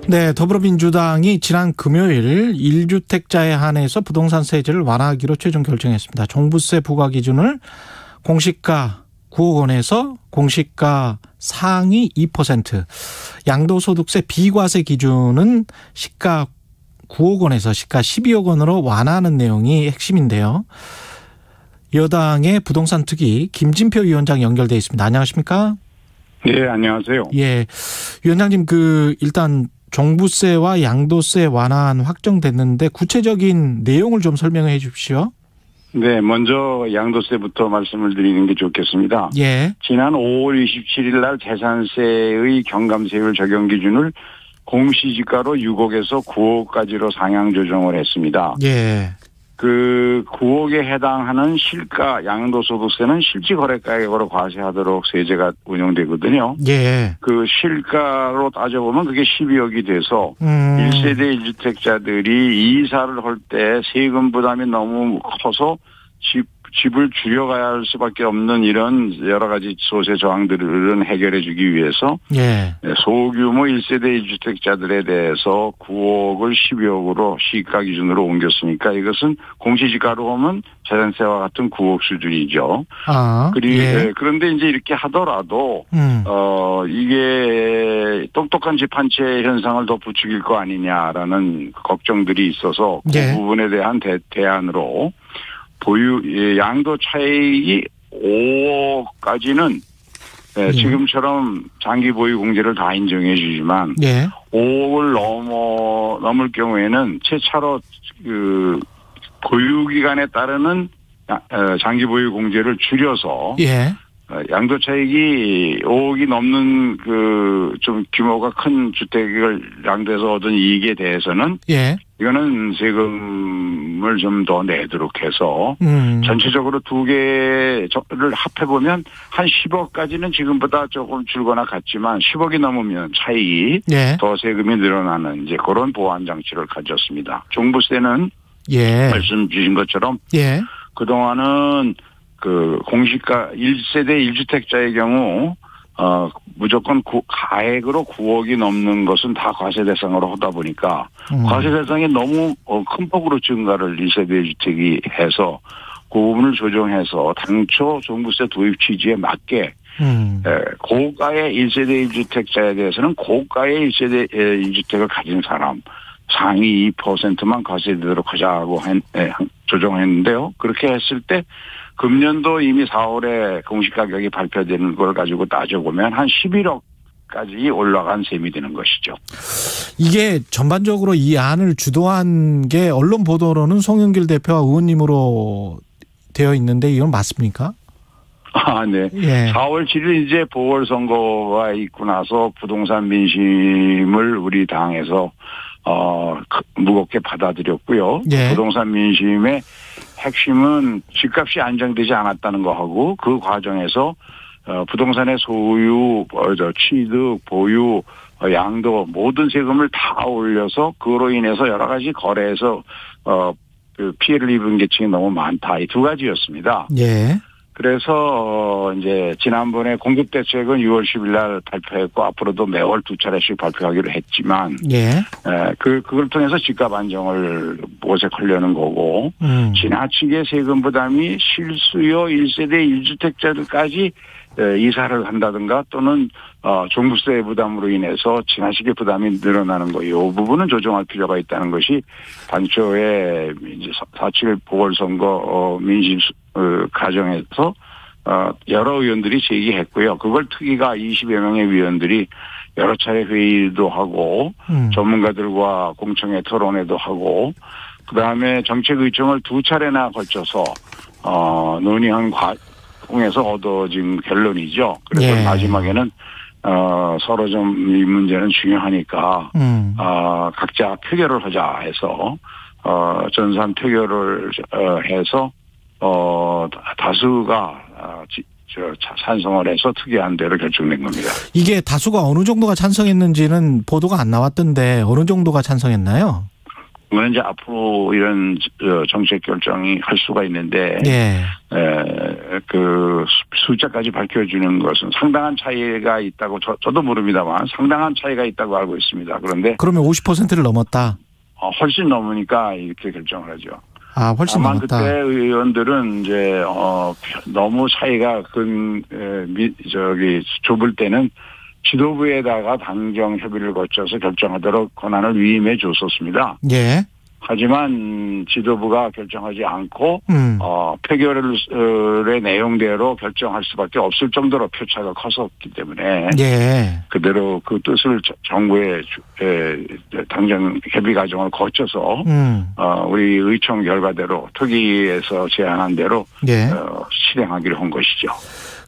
네, 더불어민주당이 지난 금요일 1주택자에 한해서 부동산 세제를 완화하기로 최종 결정했습니다. 종부세 부과 기준을 공시가 9억 원에서 공시가 상위 2%, 양도소득세 비과세 기준은 시가 9억 원에서 시가 12억 원으로 완화하는 내용이 핵심인데요. 여당의 부동산 특위 김진표 위원장 연결돼 있습니다. 안녕하십니까? 예, 안녕하세요. 예, 위원장님 일단 종부세와 양도세 완화안 확정됐는데 구체적인 내용을 좀 설명해 주십시오. 네, 먼저 양도세부터 말씀을 드리는 게 좋겠습니다. 예. 지난 5월 27일 날 재산세의 경감세율 적용 기준을 공시지가로 6억에서 9억까지로 상향 조정을 했습니다. 예. 그 9억에 해당하는 실가 양도소득세는 실지거래가액으로 과세하도록 세제가 운영되거든요. 예. 그 실가로 따져보면 그게 12억이 돼서 1세대 1주택자들이 이사를 할 때 세금 부담이 너무 커서 집을 줄여가야 할 수밖에 없는 이런 여러 가지 소세 저항들을 해결해 주기 위해서 예. 소규모 1세대 1주택자들에 대해서 9억을 12억으로 시가 기준으로 옮겼으니까 이것은 공시지가로 보면 재산세와 같은 9억 수준이죠. 그리고 예. 그런데 이제 이렇게 하더라도 이게 똑똑한 집 한 채 현상을 더 부추길 거 아니냐라는 걱정들이 있어서 그 예. 부분에 대한 대안으로 양도 차익이 5억까지는 지금처럼 장기 보유 공제를 다 인정해 주지만 예. 5억을 넘을 경우에는 최차로 그 보유 기간에 따르는 장기 보유 공제를 줄여서 예. 양도 차익이 5억이 넘는 그 좀 규모가 큰 주택을 양도해서 얻은 이익에 대해서는 예. 이거는 세금을 좀 더 내도록 해서 전체적으로 두 개를 합해보면 한 10억까지는 지금보다 조금 줄거나 같지만 10억이 넘으면 차익이 예. 더 세금이 늘어나는 이제 그런 보완 장치를 가졌습니다. 종부세는 예. 말씀 주신 것처럼 예. 그동안은 그 공시가 1세대 1주택자의 경우 무조건 가액으로 9억이 넘는 것은 다 과세 대상으로 하다 보니까 과세 대상이 너무 큰 폭으로 증가를 1세대 1주택이 해서 그 부분을 조정해서 당초 종부세 도입 취지에 맞게 고가의 1세대 1주택자에 대해서는 고가의 1세대 1주택을 가진 사람 상위 2%만 과세되도록 하자고 조정했는데요. 그렇게 했을 때 금년도 이미 4월에 공시가격이 발표되는 걸 가지고 따져보면 한 11억까지 올라간 셈이 되는 것이죠. 이게 전반적으로 이 안을 주도한 게 언론 보도로는 송영길 대표와 의원님으로 되어 있는데 이건 맞습니까? 네. 예. 4월 7일 이제 보궐선거가 있고 나서 부동산 민심을 우리 당에서 무겁게 받아들였고요. 예. 부동산 민심의 핵심은 집값이 안정되지 않았다는 거하고 그 과정에서 부동산의 소유, 취득, 보유, 양도 모든 세금을 다 올려서 그로 인해서 여러 가지 거래에서 피해를 입은 계층이 너무 많다. 이 두 가지였습니다. 예. 그래서 이제 지난번에 공급대책은 6월 10일 날 발표했고 앞으로도 매월 2차례씩 발표하기로 했지만 예. 그걸 통해서 집값 안정을 모색하려는 거고 지나치게 세금 부담이 실수요 1세대 1주택자들까지 이사를 한다든가 또는 종부세 부담으로 인해서 지나치게 부담이 늘어나는 거, 이 부분은 조정할 필요가 있다는 것이 당초에 이제 4.7 보궐선거 민심 과정에서 여러 의원들이 제기했고요. 그걸 특위가 20여 명의 위원들이 여러 차례 회의도 하고 전문가들과 공청회 토론회도 하고 그다음에 정책의총을 2차례나 걸쳐서 논의한 통해서 얻어진 결론이죠. 그래서 예. 마지막에는 서로 좀 이 문제는 중요하니까 각자 표결을 하자 해서 전산 표결을 해서 다수가 찬성을 해서 특이한 대로 결정된 겁니다. 이게 다수가 어느 정도가 찬성했는지는 보도가 안 나왔던데 어느 정도가 찬성했나요? 그건 이제 앞으로 이런 정책 결정이 할 수가 있는데, 예. 그 숫자까지 밝혀주는 것은 상당한 차이가 있다고 저도 모릅니다만 상당한 차이가 있다고 알고 있습니다. 그런데 그러면 50%를 넘었다. 훨씬 넘으니까 이렇게 결정을 하죠. 아, 훨씬 다만 넘었다. 그때 의원들은 이제 너무 차이가 좁을 때는 지도부에다가 당정 협의를 거쳐서 결정하도록 권한을 위임해 줬었습니다. 예. 하지만 지도부가 결정하지 않고 표결의 내용대로 결정할 수밖에 없을 정도로 표차가 컸었기 때문에 예. 그대로 그 뜻을 정부의 당정 협의 과정을 거쳐서 우리 의총 결과대로 특위에서 제안한 대로 예. 실행하기로 한 것이죠.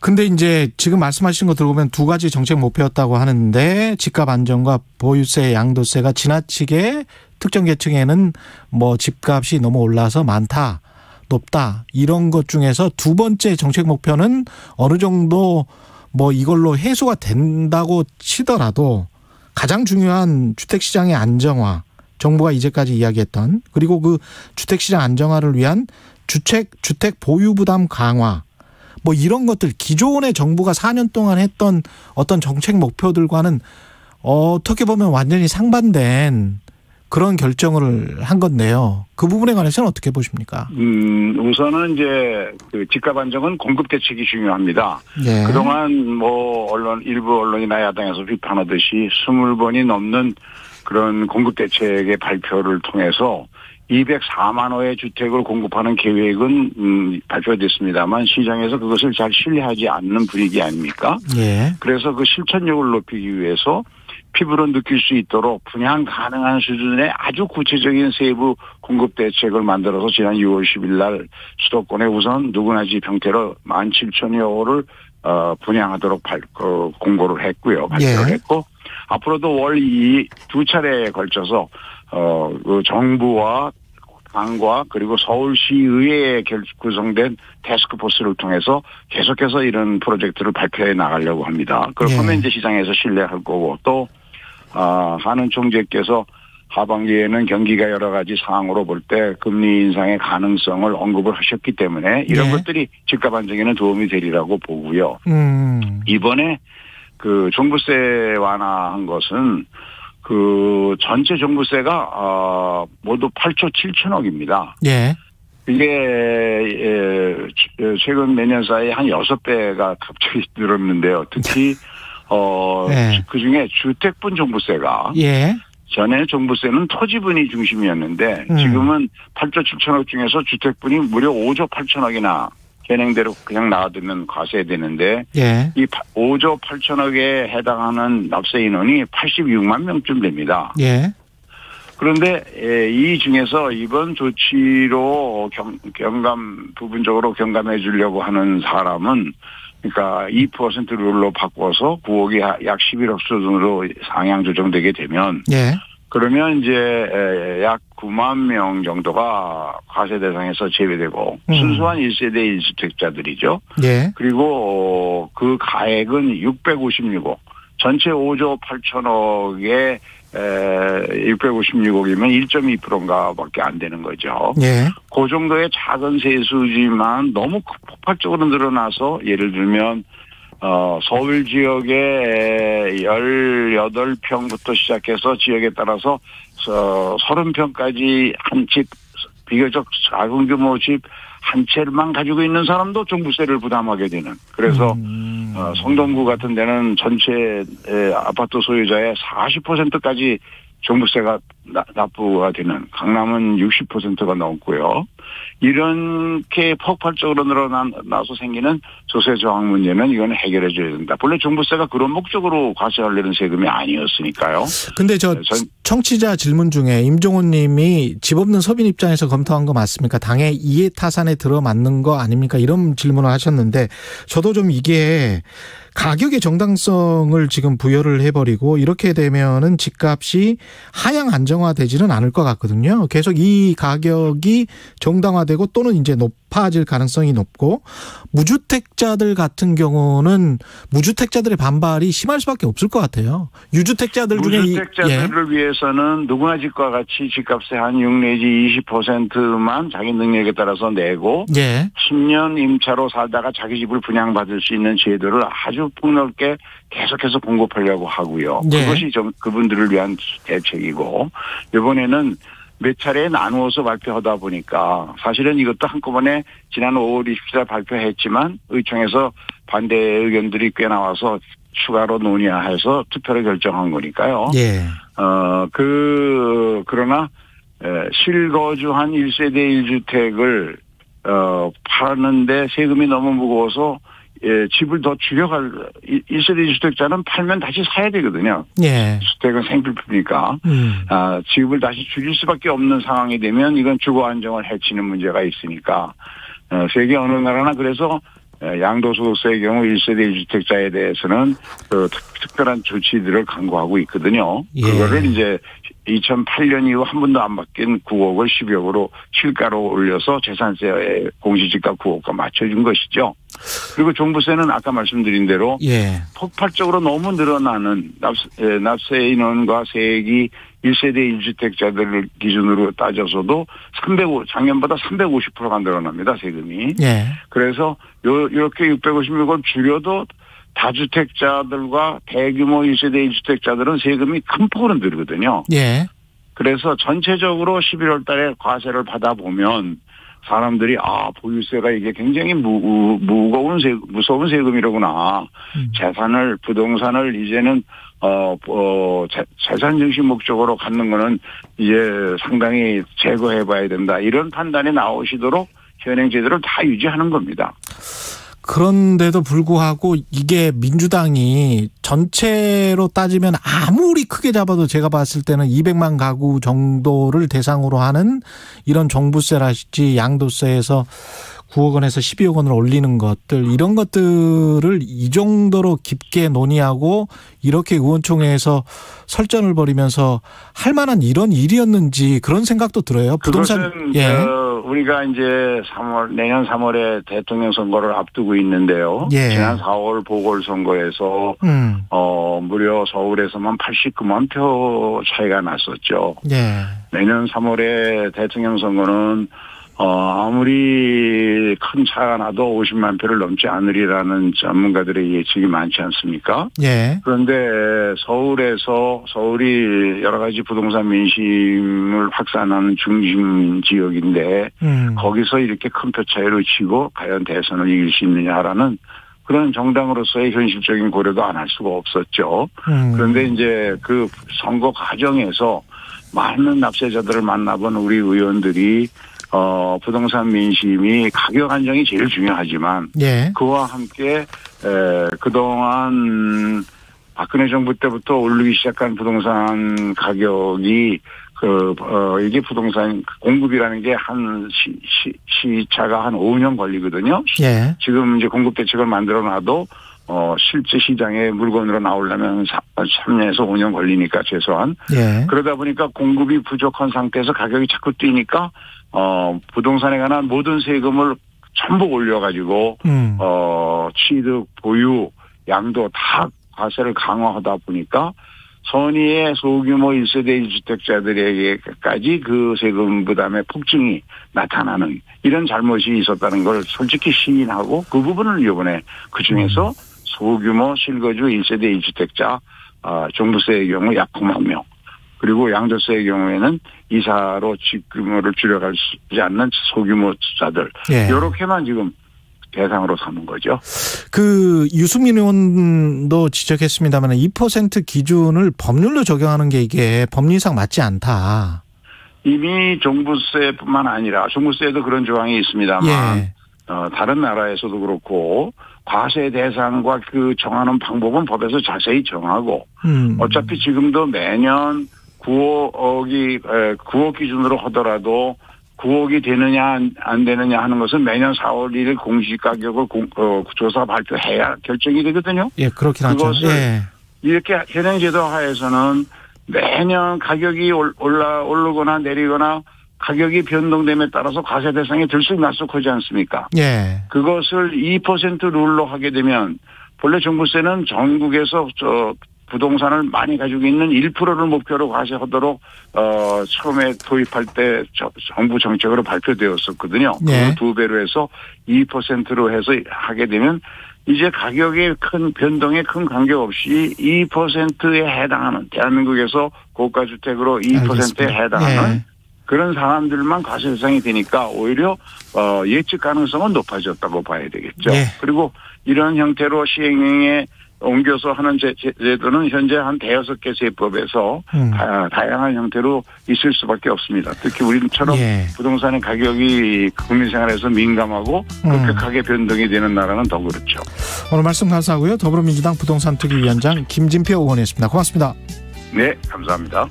근데 이제 지금 말씀하신 거 들어보면 두 가지 정책 목표였다고 하는데 집값 안정과 보유세, 양도세가 지나치게 특정 계층에는 뭐 집값이 너무 올라서 많다, 높다 이런 것 중에서 두 번째 정책 목표는 어느 정도 뭐 이걸로 해소가 된다고 치더라도 가장 중요한 주택시장의 안정화, 정부가 이제까지 이야기했던 그리고 그 주택시장 안정화를 위한 주택 보유 부담 강화 뭐 이런 것들 기존의 정부가 4년 동안 했던 어떤 정책 목표들과는 어떻게 보면 완전히 상반된 그런 결정을 한 건데요. 그 부분에 관해서는 어떻게 보십니까? 우선은 이제 그 집값 안정은 공급 대책이 중요합니다. 예. 그동안 뭐 일부 언론이나 야당에서 비판하듯이 20번이 넘는 그런 공급 대책의 발표를 통해서 204만 호의 주택을 공급하는 계획은 발표됐습니다만 시장에서 그것을 잘 신뢰하지 않는 분위기 아닙니까? 예. 그래서 그 실천력을 높이기 위해서 피부로 느낄 수 있도록 분양 가능한 수준의 아주 구체적인 세부 공급 대책을 만들어서 지난 6월 10일 날 수도권에 우선 누구나 집 형태로 17,000여 호를 분양하도록 공고를 했고요. 발표를 했고 앞으로도 월 두 차례에 걸쳐서 그 정부와 당과 그리고 서울시의회에 구성된 태스크포스를 통해서 계속해서 이런 프로젝트를 발표해 나가려고 합니다. 그러면 이제 시장에서 신뢰할 거고 또 하는 총재께서 하반기에는 경기가 여러 가지 상황으로 볼 때 금리 인상의 가능성을 언급을 하셨기 때문에 이런 것들이 집값 안정에는 도움이 되리라고 보고요. 이번에 그 종부세 완화한 것은 그 전체 종부세가 모두 8조 7천억입니다. 예. 이게 최근 몇 년 사이에 한 6배가 갑자기 늘었는데요. 특히 그중에 주택분 종부세가 전에 종부세는 토지분이 중심이었는데 지금은 8조 7천억 중에서 주택분이 무려 5조 8천억이나 현행대로 그냥 나와두면 과세되는데 이 5조 8천억에 해당하는 납세 인원이 86만 명쯤 됩니다. 그런데 이 중에서 이번 조치로 부분적으로 경감해 주려고 하는 사람은 그러니까 2% 룰로 바꿔서 9억이 약 11억 수준으로 상향 조정되게 되면 그러면 이제 약 9만 명 정도가 과세 대상에서 제외되고 순수한 1세대 1주택자들이죠. 그리고 그 가액은 656억. 전체 5조 8천억에 656억이면 1.2%인가 밖에 안 되는 거죠. 그 정도의 작은 세수지만 너무 폭발적으로 늘어나서 예를 들면 서울 지역에 18평부터 시작해서 지역에 따라서 30평까지 한 집 비교적 작은 규모 집 한 채만 가지고 있는 사람도 종부세를 부담하게 되는. 그래서 성동구 같은 데는 전체 아파트 소유자의 40%까지 종부세가 납부가 되는, 강남은 60%가 넘고요. 이렇게 폭발적으로 늘어나서 생기는 조세 저항 문제는 이건 해결해 줘야 된다. 본래 종부세가 그런 목적으로 과세하려는 세금이 아니었으니까요. 근데 청취자 질문 중에 임종훈 님이 집 없는 서민 입장에서 검토한 거 맞습니까? 당의 이해 타산에 들어맞는 거 아닙니까? 이런 질문을 하셨는데 저도 좀 이게 가격의 정당성을 지금 부여를 해버리고 이렇게 되면은 집값이 하향 안정화되지는 않을 것 같거든요. 계속 이 가격이 정당화되고 또는 이제 높아질 가능성이 높고 무주택자들 같은 경우는 무주택자들의 반발이 심할 수밖에 없을 것 같아요. 유주택자들 중에 무주택자들을 위해서는 누구나 집과 같이 집값의 한 6 내지 20%만 자기 능력에 따라서 내고 10년 임차로 살다가 자기 집을 분양받을 수 있는 제도를 아주 폭넓게 계속해서 공급하려고 하고요. 그것이 좀 그분들을 위한 대책이고 이번에는 몇 차례 나누어서 발표하다 보니까 사실은 이것도 한꺼번에 지난 5월 24일 발표했지만 의총에서 반대 의견들이 꽤 나와서 추가로 논의해서 투표를 결정한 거니까요. 그러나 실거주한 1세대 1주택을 파는데 세금이 너무 무거워서 집을 더 줄여갈 1세대 1주택자는 팔면 다시 사야 되거든요. 주택은 생필품이니까 집을 다시 줄일 수밖에 없는 상황이 되면 이건 주거 안정을 해치는 문제가 있으니까 세계 어느 나라나 그래서 양도소득세의 경우 1세대 1주택자에 대해서는 그 특별한 조치들을 강구하고 있거든요. 그거를 이제 2008년 이후 한 번도 안 바뀐 9억을 10억으로 실가로 올려서 재산세 공시지가 9억과 맞춰준 것이죠. 그리고 종부세는 아까 말씀드린 대로 폭발적으로 너무 늘어나는 납세 인원과 세액이 1세대 1주택자들을 기준으로 따져서도 작년보다 350%가 늘어납니다. 세금이. 그래서 이렇게 656원 줄여도 다주택자들과 대규모 1세대 1주택자들은 세금이 큰 폭으로 늘거든요. 그래서 전체적으로 11월 달에 과세를 받아보면 사람들이 보유세가 이게 굉장히 무서운 세금이라구나. 부동산을 이제는 재산 증식 목적으로 갖는 거는 이제 상당히 제거해봐야 된다. 이런 판단이 나오시도록 현행 제도를 다 유지하는 겁니다. 그런데도 불구하고 이게 민주당이 전체로 따지면 아무리 크게 잡아도 제가 봤을 때는 200만 가구 정도를 대상으로 하는 이런 종부세라든지 양도세에서 9억 원에서 12억 원을 올리는 것들 이런 것들을 이 정도로 깊게 논의하고 이렇게 의원총회에서 설전을 벌이면서 할 만한 이런 일이었는지 그런 생각도 들어요. 부동산 우리가 이제 내년 3월에 대통령 선거를 앞두고 있는데요. 지난 4월 보궐선거에서 무려 서울에서만 89만 표 차이가 났었죠. 내년 3월에 대통령 선거는 아무리 큰 차가 나도 50만 표를 넘지 않으리라는 전문가들의 예측이 많지 않습니까? 그런데 서울이 여러 가지 부동산 민심을 확산하는 중심 지역인데 거기서 이렇게 큰 표 차이로 치고 과연 대선을 이길 수 있느냐라는 그런 정당으로서의 현실적인 고려도 안 할 수가 없었죠. 그런데 이제 그 선거 과정에서 많은 납세자들을 만나본 우리 의원들이 부동산 민심이 가격 안정이 제일 중요하지만 그와 함께 그동안 박근혜 정부 때부터 오르기 시작한 부동산 가격이 이게 부동산 공급이라는 게 시차가 한 5년 걸리거든요. 지금 이제 공급 대책을 만들어 놔도 실제 시장에 물건으로 나오려면 3년에서 5년 걸리니까 최소한. 그러다 보니까 공급이 부족한 상태에서 가격이 자꾸 뛰니까 부동산에 관한 모든 세금을 전부 올려가지고 취득, 보유, 양도 다 과세를 강화하다 보니까 선의의 소규모 1세대 1주택자들에게까지 그 세금 부담의 폭증이 나타나는 이런 잘못이 있었다는 걸 솔직히 시인하고 그 부분을 이번에 그중에서 소규모 실거주 1세대 1주택자 종부세의 경우 약 9만 명 그리고 양도세의 경우에는 이사로 집규모를 줄여갈 수 있지 않는 소규모자들 이렇게만 지금 대상으로 삼은 거죠. 그 유승민 의원도 지적했습니다만 2% 기준을 법률로 적용하는 게 이게 법리상 맞지 않다. 이미 종부세뿐만 아니라 종부세에도 그런 조항이 있습니다만 다른 나라에서도 그렇고 과세 대상과 그 정하는 방법은 법에서 자세히 정하고 어차피 지금도 매년 9억 기준으로 하더라도 9억이 되느냐 안 되느냐 하는 것은 매년 4월 1일 공시가격을 조사 발표해야 결정이 되거든요. 그렇긴 하죠. 이렇게 현행 제도 하에서는 매년 가격이 오르거나 내리거나 가격이 변동됨에 따라서 과세 대상이 들쑥날쑥하지 않습니까? 예. 그것을 2% 룰로 하게 되면 본래 종부세는 전국에서 부동산을 많이 가지고 있는 1%를 목표로 과세하도록 처음에 도입할 때 정부 정책으로 발표되었었거든요. 예. 그 2배로 해서 2%로 해서 하게 되면 이제 가격의 큰 변동에 큰 관계없이 2%에 해당하는 대한민국에서 고가주택으로 2%에 해당하는 예. 그런 사람들만 과세 대상이 되니까 오히려 예측 가능성은 높아졌다고 봐야 되겠죠. 예. 그리고 이런 형태로 시행령에 옮겨서 하는 제도는 현재 한 5개 세법에서 다양한 형태로 있을 수밖에 없습니다. 특히 우리처럼 예. 부동산의 가격이 국민생활에서 민감하고 급격하게 변동이 되는 나라는 더 그렇죠. 오늘 말씀 감사하고요. 더불어민주당 부동산특위위원장 김진표 의원이었습니다. 고맙습니다. 네, 감사합니다.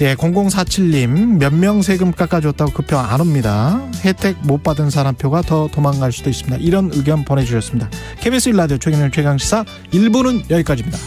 예, 0047님 몇 명 세금 깎아줬다고 그 표 안 옵니다. 혜택 못 받은 사람 표가 더 도망갈 수도 있습니다. 이런 의견 보내주셨습니다. KBS 1라디오 최경영 최강시사 1부는 여기까지입니다.